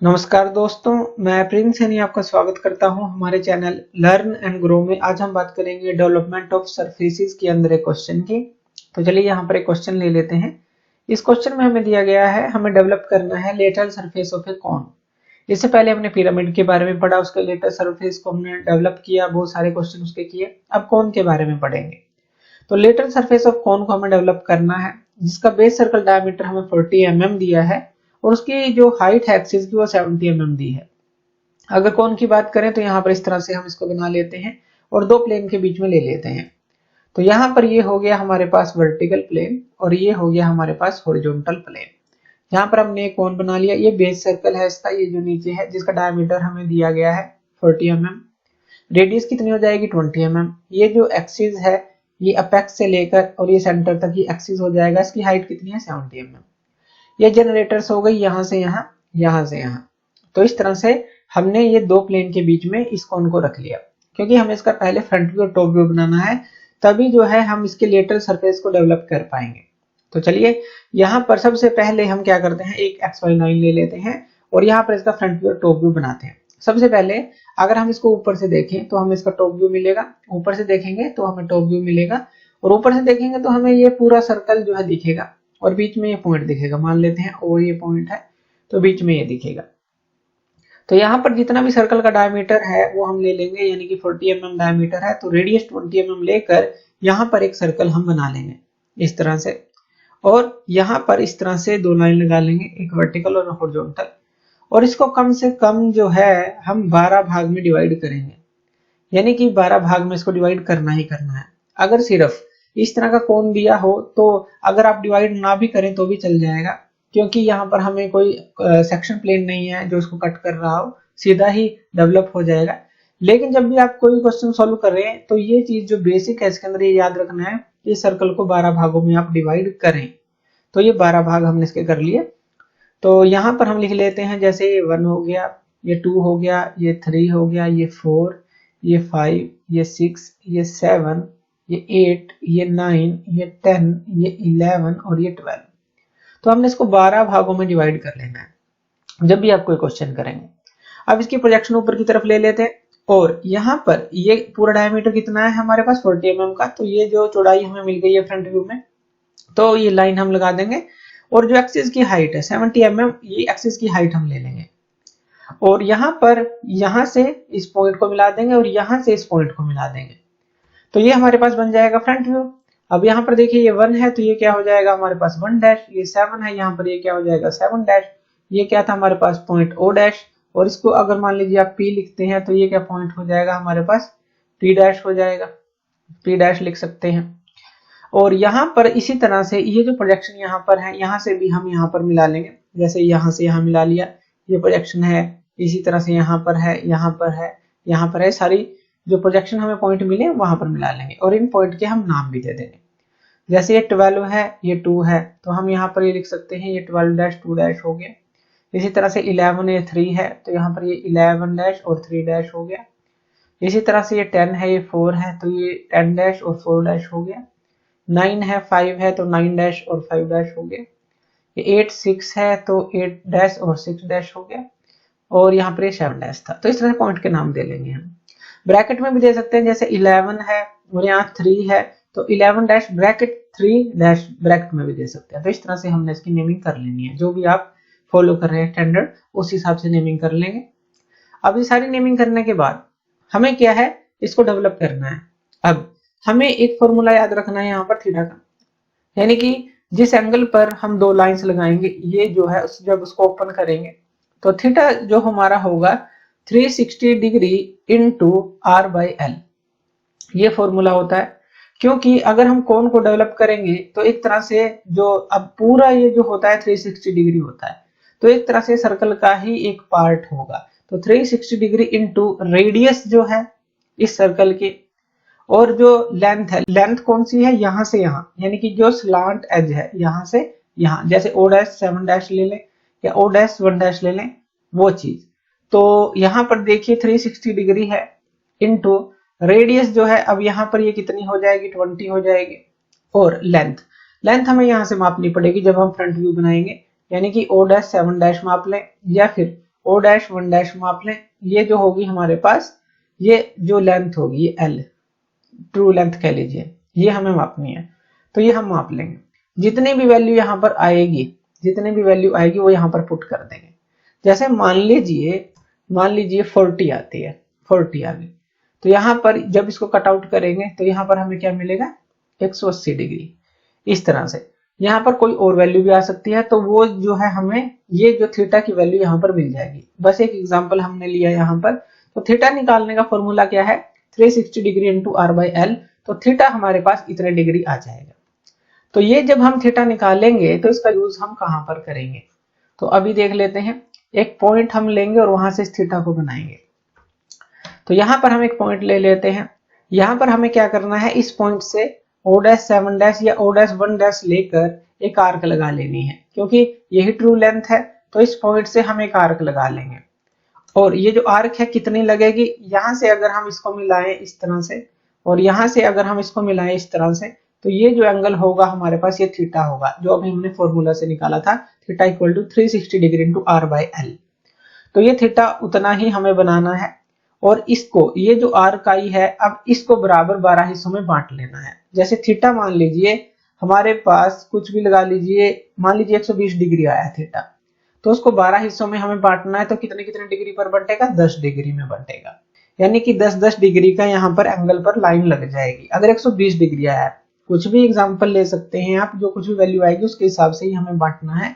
नमस्कार दोस्तों, मैं प्रिंस सैनी आपका स्वागत करता हूं हमारे चैनल लर्न एंड ग्रो में। आज हम बात करेंगे डेवलपमेंट ऑफ सरफेसेस के अंदर एक क्वेश्चन की। तो चलिए यहाँ पर एक क्वेश्चन ले लेते हैं। इस क्वेश्चन में हमें दिया गया है, हमें डेवलप करना है lateral surface of a cone. इससे पहले हमने पिरामिड के बारे में पढ़ा, उसके लेटरल सरफेस को हमने डेवलप किया, बहुत सारे क्वेश्चन उसके किए। अब कॉन के बारे में पढ़ेंगे। तो लेटरल सरफेस ऑफ कॉन को हमें डेवलप करना है, जिसका बेस सर्कल डायमीटर हमें 40 mm दिया है और उसकी जो हाइट है एक्सिस की वो 70 mm दी है। अगर कॉन की बात करें तो यहाँ पर इस तरह से हम इसको बना लेते हैं और दो प्लेन के बीच में ले लेते हैं। तो यहाँ पर ये हो गया हमारे पास वर्टिकल प्लेन और ये हो गया हमारे पास हॉरिजॉन्टल प्लेन। यहाँ पर हमने एक कॉन बना लिया। ये बेस सर्कल है इसका, ये जो नीचे है, जिसका डायमीटर हमें दिया गया है 40 mm। रेडियस कितनी हो जाएगी 20 mm। ये जो एक्सिस है, ये अपेक्स से लेकर और ये सेंटर तक ये एक्सिस हो जाएगा। इसकी हाइट कितनी है 70 mm। ये जनरेटर्स हो गई यहाँ से यहाँ, यहाँ से यहाँ। तो इस तरह से हमने ये दो प्लेन के बीच में इस कोन को रख लिया, क्योंकि हमें इसका पहले फ्रंट व्यू और टॉप व्यू बनाना है, तभी जो है हम इसके लेटरल सरफेस को डेवलप कर पाएंगे। तो चलिए यहाँ पर सबसे पहले हम क्या करते हैं, एक XY लाइन ले लेते हैं और यहाँ पर इसका फ्रंट व्यू और टॉप व्यू बनाते हैं। सबसे पहले अगर हम इसको ऊपर से देखें तो हमें इसका टॉप व्यू मिलेगा, ऊपर से देखेंगे तो हमें टॉप व्यू मिलेगा और ऊपर से देखेंगे तो हमें ये पूरा सर्कल जो है दिखेगा और बीच में ये पॉइंट दिखेगा। मान लेते हैं और ये पॉइंट है तो बीच में ये दिखेगा। तो यहाँ पर जितना भी सर्कल का डायमीटर है वो हम ले लेंगे, यानी कि 40 mm डायमीटर है तो रेडियस 20 mm लेकर यहाँ पर एक सर्कल हम बना लेंगे इस तरह से, और यहाँ पर इस तरह से दो लाइन लगा लेंगे, एक वर्टिकल और हॉरिजॉन्टल। और इसको कम से कम जो है हम 12 भाग में डिवाइड करेंगे, यानी कि 12 भाग में इसको डिवाइड करना ही करना है। अगर सिर्फ इस तरह का कोण दिया हो तो अगर आप डिवाइड ना भी करें तो भी चल जाएगा, क्योंकि यहाँ पर हमें कोई सेक्शन प्लेन नहीं है जो इसको कट कर रहा हो, सीधा ही डेवलप हो जाएगा। लेकिन जब भी आप कोई क्वेश्चन सॉल्व कर रहे हैं तो ये चीज जो बेसिक है इसके अंदर ये याद रखना है, इस सर्कल को 12 भागों में आप डिवाइड करें। तो ये 12 भाग हमने इसके कर लिए। तो यहाँ पर हम लिख लेते हैं, जैसे ये 1 हो गया, ये 2 हो गया, ये 3 हो गया, ये 4, ये 5, ये 6, ये 7, ये 8, ये 9, ये 10, ये 11 और ये 12। तो हमने इसको 12 भागों में डिवाइड कर लेना है जब भी आप कोई क्वेश्चन करेंगे। अब इसकी प्रोजेक्शन ऊपर की तरफ ले लेते हैं और यहाँ पर ये पूरा डायमीटर कितना है हमारे पास 40 mm का। तो ये जो चौड़ाई हमें मिल गई है फ्रंट व्यू में, तो ये लाइन हम लगा देंगे और जो एक्सिस की हाइट है 70 mm, ये एक्सिस की हाइट हम ले लेंगे और यहाँ पर यहाँ से इस पॉइंट को मिला देंगे और यहाँ से इस पॉइंट को मिला देंगे। तो ये हमारे पास बन जाएगा फ्रंट व्यू। अब यहाँ पर देखिए ये 1 है तो ये क्या हो जाएगा हमारे पास 1 डैश, ये 7 है यहाँ पर ये क्या हो जाएगा 7 डैश, ये क्या था हमारे पास पॉइंट O डैश, और इसको अगर मान लीजिए आप P लिखते हैं तो ये क्या पॉइंट हो जाएगा हमारे पास P डैश हो जाएगा, P डैश लिख सकते हैं। और यहाँ पर इसी तरह से ये जो प्रोजेक्शन यहाँ पर है, यहाँ से भी हम यहाँ पर मिला लेंगे, जैसे यहाँ से यहाँ मिला लिया, ये प्रोजेक्शन है, इसी तरह से यहाँ पर है, यहाँ पर है, यहाँ पर है, सारी जो प्रोजेक्शन हमें पॉइंट मिले वहां पर मिला लेंगे और इन पॉइंट के हम नाम भी दे देंगे। जैसे ये 12 है, ये 2 है तो हम यहाँ पर ये लिख सकते हैं ये 12 डैश 2 डैश हो गया। इसी तरह से 11 ये 3 है तो यहाँ पर ये 11 डैश और 3 डैश हो गया। इसी तरह से ये 10 है, ये 4 है तो ये 10 डैश और 4 डैश हो गया। 9 है, 5 है तो 9 डैश और 5 डैश हो गया। ये 8 6 है तो 8 डैश और 6 डैश हो गया और यहाँ पर ये 7 डैश था। तो इस तरह से पॉइंट के नाम दे लेंगे हम। ब्रैकेट में भी दे सकते हैं, जैसे 11 है और यहाँ 3 है तो 11 डैश ब्रैकेट 3 डैश ब्रैकेट में भी दे सकते हैं। तो इस तरह से हमने इसकी नेमिंग कर लेनी है, जो भी आप फॉलो कर रहे हैं स्टैंडर्ड उस हिसाब से नेमिंग कर लेंगे। अब ये सारी नेमिंग करने के बाद हमें क्या है, इसको डेवलप करना है। अब हमें एक फॉर्मूला याद रखना है यहाँ पर थीटा का, यानी कि जिस एंगल पर हम दो लाइंस लगाएंगे, ये जो है जब उसको ओपन करेंगे तो थीटा जो हमारा होगा 360 degree into R by L, ये फॉर्मूला होता है। क्योंकि अगर हम कोण को डेवलप करेंगे तो एक तरह से जो अब पूरा ये जो होता है 360 डिग्री होता है, तो एक तरह से सर्कल का ही एक पार्ट होगा। तो 360 डिग्री इंटू रेडियस जो है इस सर्कल की, और जो लेंथ है, लेंथ कौन सी है यहाँ से यहाँ, यानी कि जो स्लांट एज है यहाँ से यहाँ, जैसे O डैश 7 डैश ले लें या O डैश 1 डैश ले लें वो चीज। तो यहाँ पर देखिए 360 डिग्री है इंटू रेडियस जो है, अब यहाँ पर ये कितनी हो जाएगी 20 हो जाएगी, और लेंथ, लेंथ हमें यहाँ से मापनी पड़ेगी जब हम फ्रंट व्यू बनाएंगे, यानी कि O डैश 7 डैश माप लें या फिर O डैश 1 डैश माप लें, ये जो होगी हमारे पास, ये जो लेंथ होगी ये L ट्रू लेंथ कह लीजिए, ये हमें मापनी है, तो ये हम माप लेंगे। जितनी भी वैल्यू यहाँ पर आएगी, जितनी भी वैल्यू आएगी वो यहाँ पर पुट कर देंगे। जैसे मान लीजिए 40 आती है, 40 आ गई, तो यहाँ पर जब इसको कट आउट करेंगे तो यहाँ पर हमें क्या मिलेगा, 180 डिग्री। इस तरह से यहाँ पर कोई और वैल्यू भी आ सकती है, तो वो जो है हमें ये जो थीटा की वैल्यू यहाँ पर मिल जाएगी। बस एक एग्जांपल हमने लिया यहाँ पर, तो थीटा निकालने का फॉर्मूला क्या है, 360 degree into r by l, तो थीटा हमारे पास इतने डिग्री आ जाएगा। तो ये जब हम थीटा निकालेंगे तो इसका यूज हम कहाँ पर करेंगे, तो अभी देख लेते हैं। एक पॉइंट हम लेंगे और वहां से इस थीटा को बनाएंगे। तो यहाँ पर हम एक पॉइंट ले लेते हैं। यहाँ पर हमें क्या करना है, इस पॉइंट से O डैश 7 डैश या O डैश 1 डैश लेकर एक आर्क लगा लेनी है, क्योंकि यही ट्रू लेंथ है, तो इस पॉइंट से हम एक आर्क लगा लेंगे। और ये जो आर्क है कितनी लगेगी, यहाँ से अगर हम इसको मिलाएं इस तरह से, और यहाँ से अगर हम इसको मिलाएं इस तरह से, तो ये जो एंगल होगा हमारे पास ये थीटा होगा, जो अभी हमने फॉर्मूला से निकाला था, theta equal to 360 degree into r by l. तो ये थीटा उतना ही हमें बनाना है, और इसको, ये जो आर्क आई है, अब इसको बराबर 12 हिस्सों में बांट लेना है। जैसे थीटा मान लीजिए हमारे पास कुछ भी लगा लीजिए, मान लीजिए 120 डिग्री आया थीटा, तो उसको 12 हिस्सों में हमें बांटना है, तो कितने कितने डिग्री पर बंटेगा, 10 डिग्री में बंटेगा। यानी कि 10-10 डिग्री का यहाँ पर एंगल पर लाइन लग जाएगी। अगर 120 डिग्री आया है, कुछ भी एग्जांपल ले सकते हैं आप, जो कुछ भी वैल्यू आएगी उसके हिसाब से ही हमें बांटना है।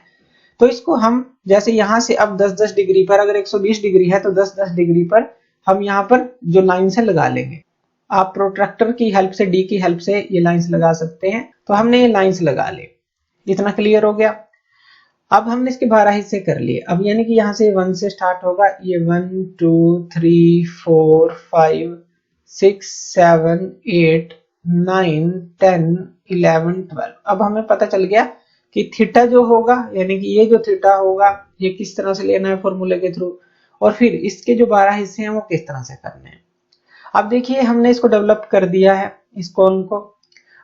तो इसको हम जैसे यहाँ से अब 10-10 डिग्री पर, अगर 120 डिग्री है तो 10-10 डिग्री पर हम यहाँ पर जो लाइन से लगा लेंगे। आप प्रोट्रैक्टर की हेल्प से, डी की हेल्प से ये लाइंस लगा सकते हैं। तो हमने ये लाइंस लगा ली, इतना क्लियर हो गया। अब हमने इसके 12 हिस्से कर लिए। अब यानी कि यहाँ से 1 से स्टार्ट होगा, ये 1 2 3 4 5 6 7 8 9 10 11 12। अब हमें पता चल गया कि थीटा जो होगा, यानी कि ये जो थीटा होगा, ये किस तरह से लेना है फॉर्मूले के थ्रू, और फिर इसके जो 12 हिस्से हैं वो किस तरह से करने हैं। अब देखिए हमने इसको डेवलप कर दिया है, इस कोन को।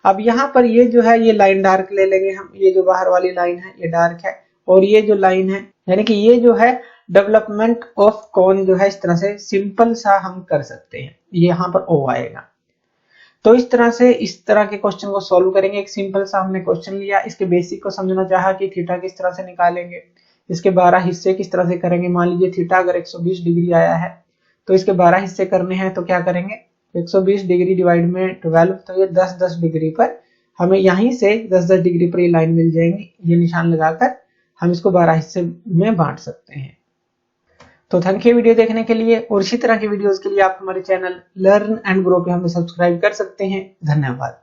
अब यहाँ पर ये जो है, ये लाइन डार्क ले लेंगे हम, ये जो बाहर वाली लाइन है ये डार्क है, और ये जो लाइन है, यानी कि ये जो है डेवलपमेंट ऑफ कोन जो है, इस तरह से सिंपल सा हम कर सकते हैं। ये यहाँ पर O आएगा। तो इस तरह से इस तरह के क्वेश्चन को सॉल्व करेंगे। एक सिंपल सा हमने क्वेश्चन लिया, इसके बेसिक को समझना चाहा कि थीटा किस तरह से निकालेंगे, इसके 12 हिस्से किस तरह से करेंगे। मान लीजिए थीटा अगर 120 डिग्री आया है, तो इसके 12 हिस्से करने हैं, तो क्या करेंगे, 120 डिग्री डिवाइड में 12, तो ये 10-10 डिग्री पर हमें यहीं से 10-10 डिग्री पर ये लाइन मिल जाएंगी। ये निशान लगाकर हम इसको 12 हिस्से में बांट सकते हैं। तो थैंक यू वीडियो देखने के लिए, और इसी तरह की वीडियोस के लिए आप हमारे चैनल लर्न एंड ग्रो पे हमें सब्सक्राइब कर सकते हैं। धन्यवाद।